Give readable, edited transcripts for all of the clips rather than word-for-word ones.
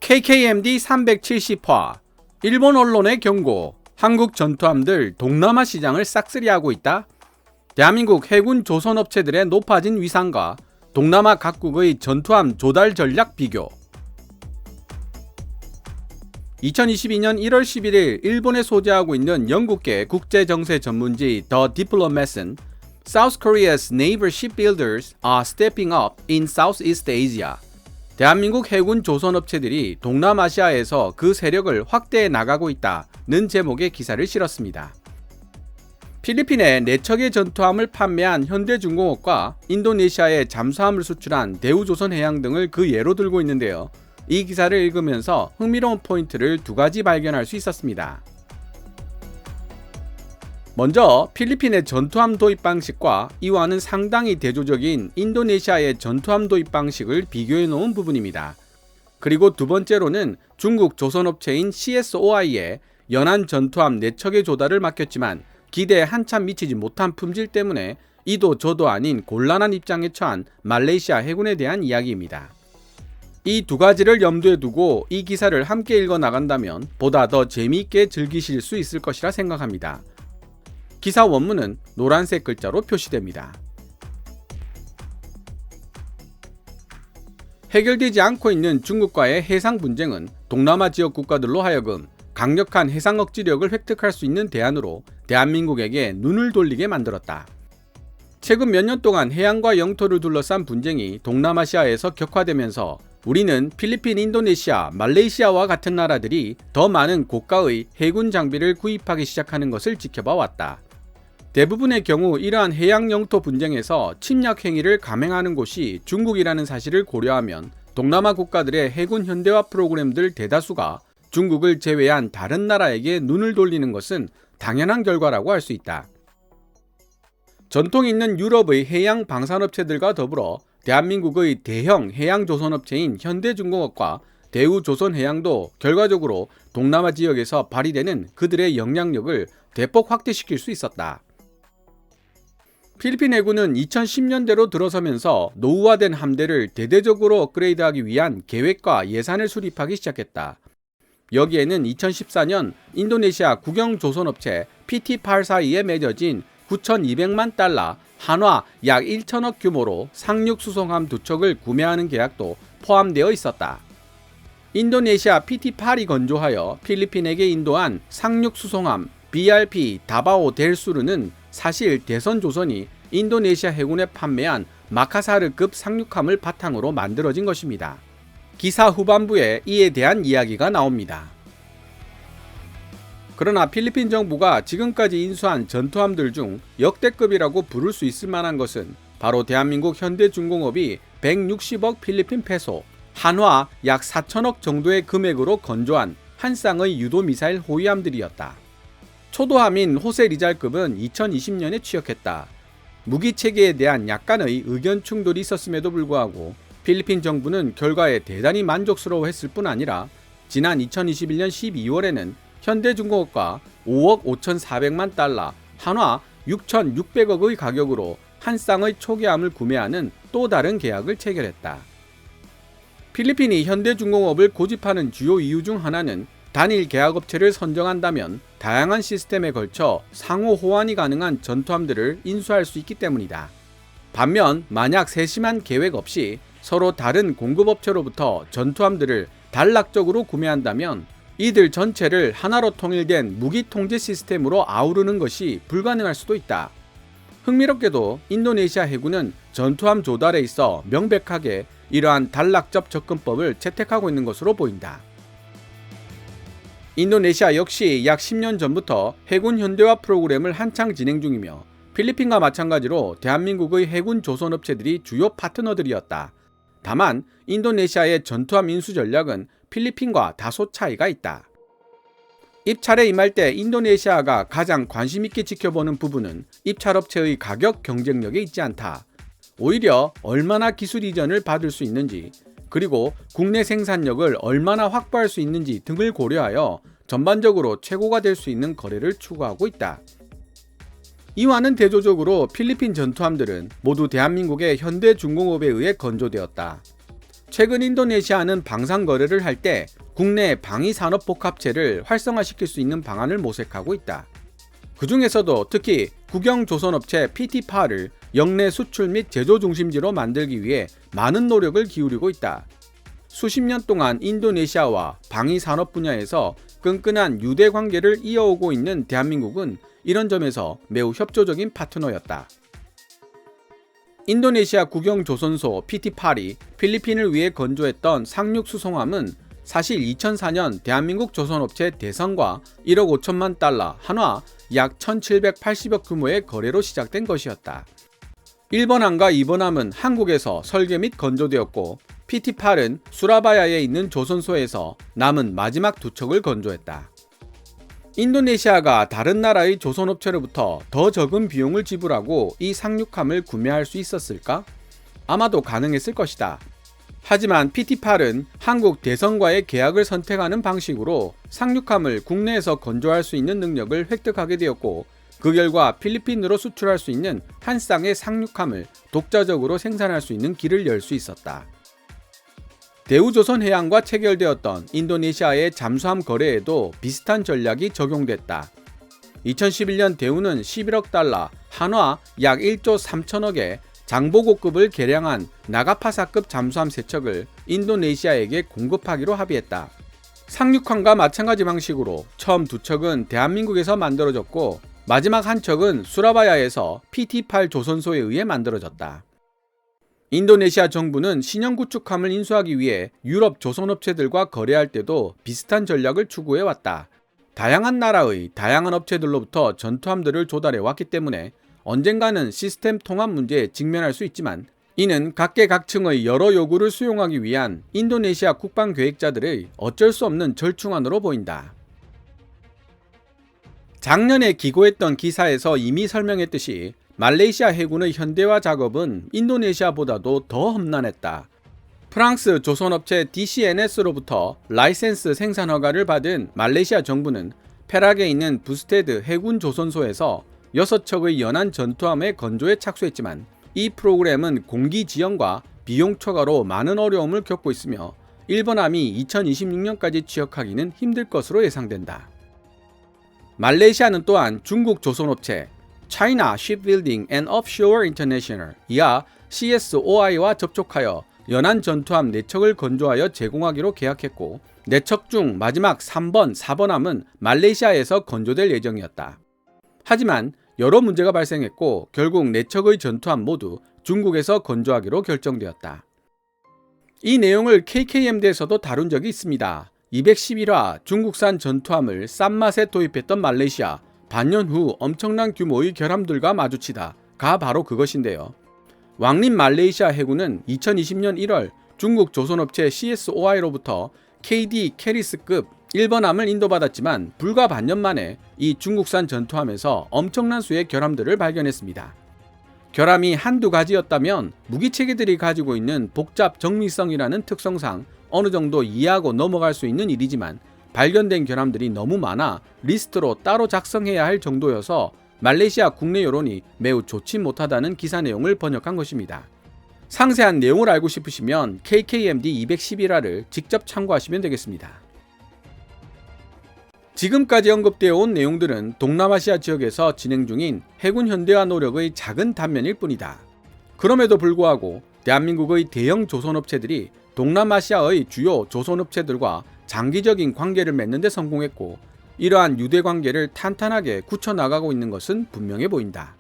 KKMD 370화 일본 언론의 경고. 한국 전투함들 동남아 시장을 싹쓸이하고 있다. 대한민국 해군 조선업체들의 높아진 위상과 동남아 각국의 전투함 조달 전략 비교. 2022년 1월 11일 일본에 소재하고 있는 영국계 국제정세 전문지 The Diplomat은 South Korea's naval shipbuilders are stepping up in Southeast Asia. 대한민국 해군 조선업체들이 동남아시아에서 그 세력을 확대해 나가고 있다는 제목의 기사를 실었습니다. 필리핀에 4척의 전투함을 판매한 현대중공업과 인도네시아에 잠수함을 수출한 대우조선해양 등을 그 예로 들고 있는데요. 이 기사를 읽으면서 흥미로운 포인트를 2가지 발견할 수 있었습니다. 먼저 필리핀의 전투함 도입 방식과 이와는 상당히 대조적인 인도네시아의 전투함 도입 방식을 비교해 놓은 부분입니다. 그리고 두 번째로는 중국 조선업체인 CSOI에 연안 전투함 4척의 조달을 맡겼지만 기대에 한참 미치지 못한 품질 때문에 이도 저도 아닌 곤란한 입장에 처한 말레이시아 해군에 대한 이야기입니다. 이 2가지를 염두에 두고 이 기사를 함께 읽어 나간다면 보다 더 재미있게 즐기실 수 있을 것이라 생각합니다. 기사 원문은 노란색 글자로 표시됩니다. 해결되지 않고 있는 중국과의 해상 분쟁은 동남아 지역 국가들로 하여금 강력한 해상 억지력을 획득할 수 있는 대안으로 대한민국에게 눈을 돌리게 만들었다. 최근 몇 년 동안 해양과 영토를 둘러싼 분쟁이 동남아시아에서 격화되면서 우리는 필리핀, 인도네시아, 말레이시아와 같은 나라들이 더 많은 고가의 해군 장비를 구입하기 시작하는 것을 지켜봐 왔다. 대부분의 경우 이러한 해양 영토 분쟁에서 침략 행위를 감행하는 곳이 중국이라는 사실을 고려하면 동남아 국가들의 해군 현대화 프로그램들 대다수가 중국을 제외한 다른 나라에게 눈을 돌리는 것은 당연한 결과라고 할 수 있다. 전통 있는 유럽의 해양 방산업체들과 더불어 대한민국의 대형 해양조선업체인 현대중공업과 대우조선해양도 결과적으로 동남아 지역에서 발휘되는 그들의 영향력을 대폭 확대시킬 수 있었다. 필리핀 해군은 2010년대로 들어서면서 노후화된 함대를 대대적으로 업그레이드하기 위한 계획과 예산을 수립하기 시작했다. 여기에는 2014년 인도네시아 국영조선업체 PT842에 맺어진 9,200만 달러 한화 약 1천억 규모로 상륙 수송함 2척을 구매하는 계약도 포함되어 있었다. 인도네시아 PT8이 건조하여 필리핀에게 인도한 상륙 수송함 BRP 다바오 델수르는 사실 대선 조선이 인도네시아 해군에 판매한 마카사르급 상륙함을 바탕으로 만들어진 것입니다. 기사 후반부에 이에 대한 이야기가 나옵니다. 그러나 필리핀 정부가 지금까지 인수한 전투함들 중 역대급이라고 부를 수 있을 만한 것은 바로 대한민국 현대중공업이 160억 필리핀 페소, 한화 약 4천억 정도의 금액으로 건조한 한 쌍의 유도미사일 호위함들이었다. 초도함인 호세 리잘급은 2020년에 취역했다. 무기체계에 대한 약간의 의견 충돌이 있었음에도 불구하고 필리핀 정부는 결과에 대단히 만족스러워했을 뿐 아니라 지난 2021년 12월에는 현대중공업과 5억 5,400만 달러, 한화 6,600억의 가격으로 한 쌍의 초계함을 구매하는 또 다른 계약을 체결했다. 필리핀이 현대중공업을 고집하는 주요 이유 중 하나는 단일 계약업체를 선정한다면 다양한 시스템에 걸쳐 상호 호환이 가능한 전투함들을 인수할 수 있기 때문이다. 반면 만약 세심한 계획 없이 서로 다른 공급업체로부터 전투함들을 단락적으로 구매한다면 이들 전체를 하나로 통일된 무기 통제 시스템으로 아우르는 것이 불가능할 수도 있다. 흥미롭게도 인도네시아 해군은 전투함 조달에 있어 명백하게 이러한 단락적 접근법을 채택하고 있는 것으로 보인다. 인도네시아 역시 약 10년 전부터 해군 현대화 프로그램을 한창 진행 중이며 필리핀과 마찬가지로 대한민국의 해군 조선업체들이 주요 파트너들이었다. 다만 인도네시아의 전투함 인수 전략은 필리핀과 다소 차이가 있다. 입찰에 임할 때 인도네시아가 가장 관심있게 지켜보는 부분은 입찰업체의 가격 경쟁력에 있지 않다. 오히려 얼마나 기술 이전을 받을 수 있는지, 그리고 국내 생산력을 얼마나 확보할 수 있는지 등을 고려하여 전반적으로 최고가 될 수 있는 거래를 추구하고 있다. 이와는 대조적으로 필리핀 전투함들은 모두 대한민국의 현대중공업에 의해 건조되었다. 최근 인도네시아는 방산 거래를 할 때 국내 방위산업복합체를 활성화시킬 수 있는 방안을 모색하고 있다. 그 중에서도 특히 국영조선업체 PT파를 역내 수출 및 제조 중심지로 만들기 위해 많은 노력을 기울이고 있다. 수십 년 동안 인도네시아와 방위산업 분야에서 끈끈한 유대 관계를 이어오고 있는 대한민국은 이런 점에서 매우 협조적인 파트너였다. 인도네시아 국영조선소 PT파리 필리핀을 위해 건조했던 상륙 수송함은 사실 2004년 대한민국 조선업체 대성과 1억 5천만 달러 한화 약 1780억 규모의 거래로 시작된 것이었다. 1번함과 2번함은 한국에서 설계 및 건조되었고 PT팔은 수라바야에 있는 조선소에서 남은 마지막 두 척을 건조했다. 인도네시아가 다른 나라의 조선업체로부터 더 적은 비용을 지불하고 이 상륙함을 구매할 수 있었을까? 아마도 가능했을 것이다. 하지만 PT팔은 한국 대성과의 계약을 선택하는 방식으로 상륙함을 국내에서 건조할 수 있는 능력을 획득하게 되었고 그 결과 필리핀으로 수출할 수 있는 한 쌍의 상륙함을 독자적으로 생산할 수 있는 길을 열 수 있었다. 대우조선해양과 체결되었던 인도네시아의 잠수함 거래에도 비슷한 전략이 적용됐다. 2011년 대우는 11억 달러, 한화 약 1조 3천억에 장보고급을 개량한 나가파사급 잠수함 3척을 인도네시아에게 공급하기로 합의했다. 상륙함과 마찬가지 방식으로 처음 두 척은 대한민국에서 만들어졌고 마지막 한 척은 수라바야에서 PT8 조선소에 의해 만들어졌다. 인도네시아 정부는 신형 구축함을 인수하기 위해 유럽 조선업체들과 거래할 때도 비슷한 전략을 추구해왔다. 다양한 나라의 다양한 업체들로부터 전투함들을 조달해 왔기 때문에 언젠가는 시스템 통합 문제에 직면할 수 있지만 이는 각계각층의 여러 요구를 수용하기 위한 인도네시아 국방 계획자들의 어쩔 수 없는 절충안으로 보인다. 작년에 기고했던 기사에서 이미 설명했듯이 말레이시아 해군의 현대화 작업은 인도네시아보다도 더 험난했다. 프랑스 조선업체 DCNS로부터 라이센스 생산 허가를 받은 말레이시아 정부는 페락에 있는 부스테드 해군 조선소에서 6척의 연안 전투함의 건조에 착수했지만 이 프로그램은 공기 지연과 비용 초과로 많은 어려움을 겪고 있으며 일본함이 2026년까지 취역하기는 힘들 것으로 예상된다. 말레이시아는 또한 중국 조선업체 China Shipbuilding and Offshore International 이하 CSOI와 접촉하여 연안 전투함 4척을 건조하여 제공하기로 계약했고 4척 중 마지막 3번, 4번함은 말레이시아에서 건조될 예정이었다. 하지만 여러 문제가 발생했고 결국 4척의 전투함 모두 중국에서 건조하기로 결정되었다. 이 내용을 KKMD에서도 다룬 적이 있습니다. 211화 중국산 전투함을 싼 맛에 도입했던 말레이시아, 반년 후 엄청난 규모의 결함들과 마주치다가 바로 그것인데요. 왕립 말레이시아 해군은 2020년 1월 중국 조선업체 CSOI로부터 KD 캐리스급 1번함을 인도받았지만 불과 반년 만에 이 중국산 전투함에서 엄청난 수의 결함들을 발견했습니다. 결함이 한두 가지였다면 무기체계들이 가지고 있는 복잡 정밀성이라는 특성상 어느 정도 이해하고 넘어갈 수 있는 일이지만 발견된 결함들이 너무 많아 리스트로 따로 작성해야 할 정도여서 말레이시아 국내 여론이 매우 좋지 못하다는 기사 내용을 번역한 것입니다. 상세한 내용을 알고 싶으시면 KKMD 211화를 직접 참고하시면 되겠습니다. 지금까지 언급되어 온 내용들은 동남아시아 지역에서 진행 중인 해군 현대화 노력의 작은 단면일 뿐이다. 그럼에도 불구하고 대한민국의 대형 조선업체들이 동남아시아의 주요 조선업체들과 장기적인 관계를 맺는 데 성공했고 이러한 유대 관계를 탄탄하게 굳혀나가고 있는 것은 분명해 보인다.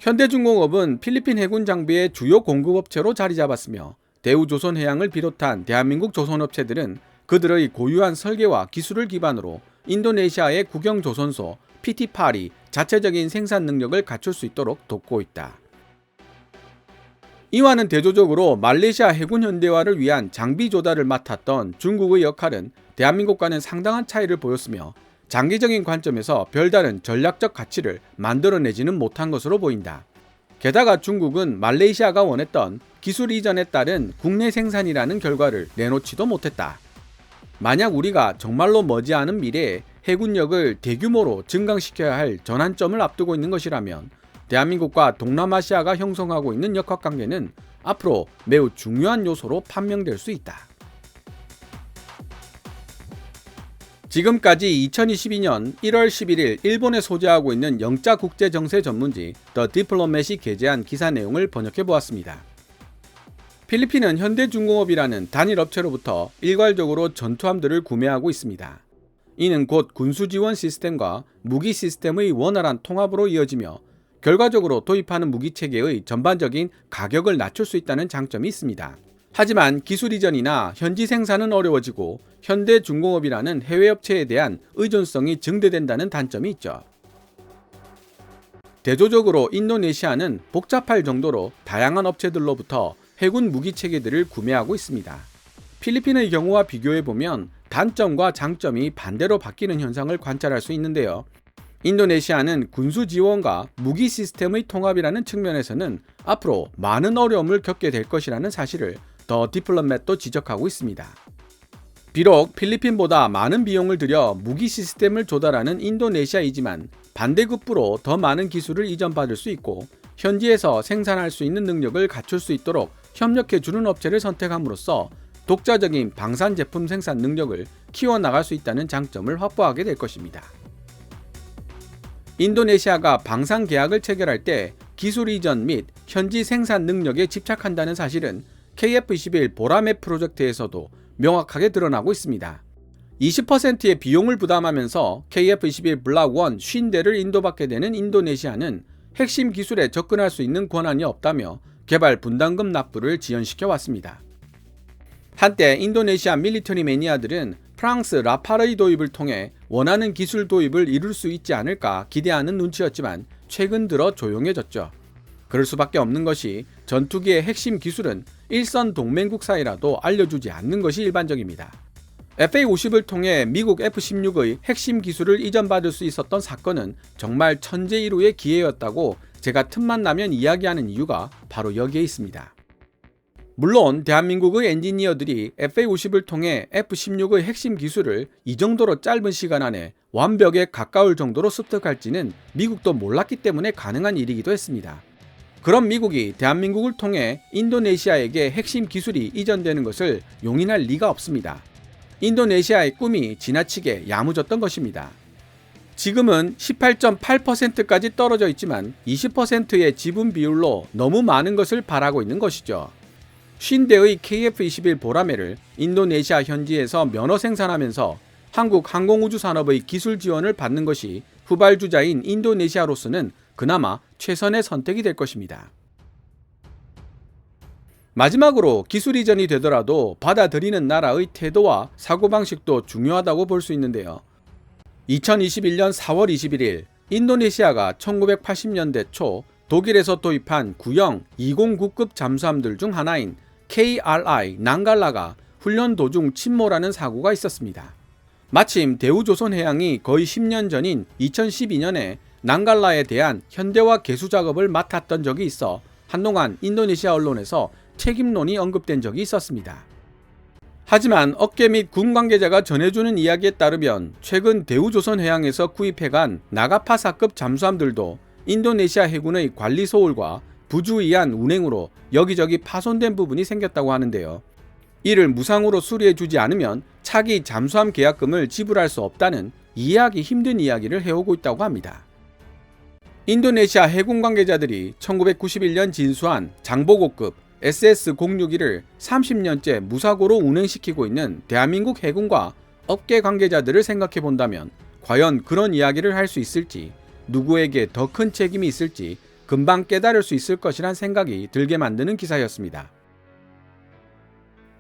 현대중공업은 필리핀 해군 장비의 주요 공급업체로 자리 잡았으며 대우조선해양을 비롯한 대한민국 조선업체들은 그들의 고유한 설계와 기술을 기반으로 인도네시아의 국영조선소 PT팔이 자체적인 생산 능력을 갖출 수 있도록 돕고 있다. 이와는 대조적으로 말레이시아 해군 현대화를 위한 장비 조달을 맡았던 중국의 역할은 대한민국과는 상당한 차이를 보였으며 장기적인 관점에서 별다른 전략적 가치를 만들어내지는 못한 것으로 보인다. 게다가 중국은 말레이시아가 원했던 기술 이전에 따른 국내 생산이라는 결과를 내놓지도 못했다. 만약 우리가 정말로 머지않은 미래에 해군력을 대규모로 증강시켜야 할 전환점을 앞두고 있는 것이라면 대한민국과 동남아시아가 형성하고 있는 역학관계는 앞으로 매우 중요한 요소로 판명될 수 있다. 지금까지 2022년 1월 11일 일본에 소재하고 있는 영자 국제 정세 전문지 더 디플로맷이 게재한 기사 내용을 번역해 보았습니다. 필리핀은 현대중공업이라는 단일 업체로부터 일괄적으로 전투함들을 구매하고 있습니다. 이는 곧 군수지원 시스템과 무기 시스템의 원활한 통합으로 이어지며 결과적으로 도입하는 무기체계의 전반적인 가격을 낮출 수 있다는 장점이 있습니다. 하지만 기술 이전이나 현지 생산은 어려워지고 현대중공업이라는 해외 업체에 대한 의존성이 증대된다는 단점이 있죠. 대조적으로 인도네시아는 복잡할 정도로 다양한 업체들로부터 해군 무기 체계들을 구매하고 있습니다. 필리핀의 경우와 비교해보면 단점과 장점이 반대로 바뀌는 현상을 관찰할 수 있는데요. 인도네시아는 군수 지원과 무기 시스템의 통합이라는 측면에서는 앞으로 많은 어려움을 겪게 될 것이라는 사실을 더 디플로맷도 지적하고 있습니다. 비록 필리핀보다 많은 비용을 들여 무기 시스템을 조달하는 인도네시아이지만 반대급부로 더 많은 기술을 이전받을 수 있고 현지에서 생산할 수 있는 능력을 갖출 수 있도록 협력해주는 업체를 선택함으로써 독자적인 방산 제품 생산 능력을 키워나갈 수 있다는 장점을 확보하게 될 것입니다. 인도네시아가 방산 계약을 체결할 때 기술 이전 및 현지 생산 능력에 집착한다는 사실은 KF-21 보라맵 프로젝트에서도 명확하게 드러나고 있습니다. 20%의 비용을 부담하면서 KF-21 블락 1 50대를 인도받게 되는 인도네시아는 핵심 기술에 접근할 수 있는 권한이 없다며 개발 분담금 납부를 지연시켜 왔습니다. 한때 인도네시아 밀리터리 매니아들은 프랑스 라팔의 도입을 통해 원하는 기술 도입을 이룰 수 있지 않을까 기대하는 눈치였지만 최근 들어 조용해졌죠. 그럴 수밖에 없는 것이 전투기의 핵심 기술은 일선 동맹국 사이라도 알려주지 않는 것이 일반적입니다. FA-50을 통해 미국 F-16의 핵심 기술을 이전받을 수 있었던 사건은 정말 천재일우의 기회였다고 제가 틈만 나면 이야기하는 이유가 바로 여기에 있습니다. 물론 대한민국의 엔지니어들이 FA-50을 통해 F-16의 핵심 기술을 이 정도로 짧은 시간 안에 완벽에 가까울 정도로 습득할지는 미국도 몰랐기 때문에 가능한 일이기도 했습니다. 그럼 미국이 대한민국을 통해 인도네시아에게 핵심 기술이 이전되는 것을 용인할 리가 없습니다. 인도네시아의 꿈이 지나치게 야무졌던 것입니다. 지금은 18.8%까지 떨어져 있지만 20%의 지분 비율로 너무 많은 것을 바라고 있는 것이죠. 50대의 KF-21 보라매를 인도네시아 현지에서 면허 생산하면서 한국 항공우주 산업의 기술 지원을 받는 것이 후발주자인 인도네시아로서는 그나마 최선의 선택이 될 것입니다. 마지막으로 기술 이전이 되더라도 받아들이는 나라의 태도와 사고방식도 중요하다고 볼 수 있는데요. 2021년 4월 21일 인도네시아가 1980년대 초 독일에서 도입한 구형 209급 잠수함들 중 하나인 KRI 낭갈라가 훈련 도중 침몰하는 사고가 있었습니다. 마침 대우조선해양이 거의 10년 전인 2012년에 낭갈라에 대한 현대화 개수 작업을 맡았던 적이 있어 한동안 인도네시아 언론에서 책임론이 언급된 적이 있었습니다. 하지만 업계 및 군 관계자가 전해주는 이야기에 따르면 최근 대우조선해양에서 구입해간 나가파사급 잠수함들도 인도네시아 해군의 관리 소홀과 부주의한 운행으로 여기저기 파손된 부분이 생겼다고 하는데요. 이를 무상으로 수리해주지 않으면 차기 잠수함 계약금을 지불할 수 없다는 이해하기 힘든 이야기를 해오고 있다고 합니다. 인도네시아 해군 관계자들이 1991년 진수한 장보고급 SS-061을 30년째 무사고로 운행시키고 있는 대한민국 해군과 업계 관계자들을 생각해 본다면 과연 그런 이야기를 할 수 있을지, 누구에게 더 큰 책임이 있을지 금방 깨달을 수 있을 것이란 생각이 들게 만드는 기사였습니다.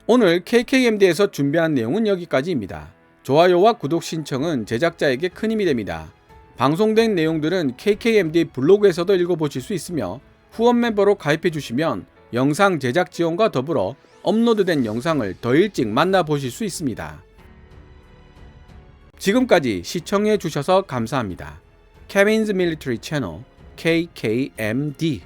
오늘 KKMD에서 준비한 내용은 여기까지입니다. 좋아요와 구독 신청은 제작자에게 큰 힘이 됩니다. 방송된 내용들은 KKMD 블로그에서도 읽어보실 수 있으며 후원 멤버로 가입해 주시면 영상 제작 지원과 더불어 업로드된 영상을 더 일찍 만나보실 수 있습니다. 지금까지 시청해 주셔서 감사합니다. Kevin's Military Channel KKMD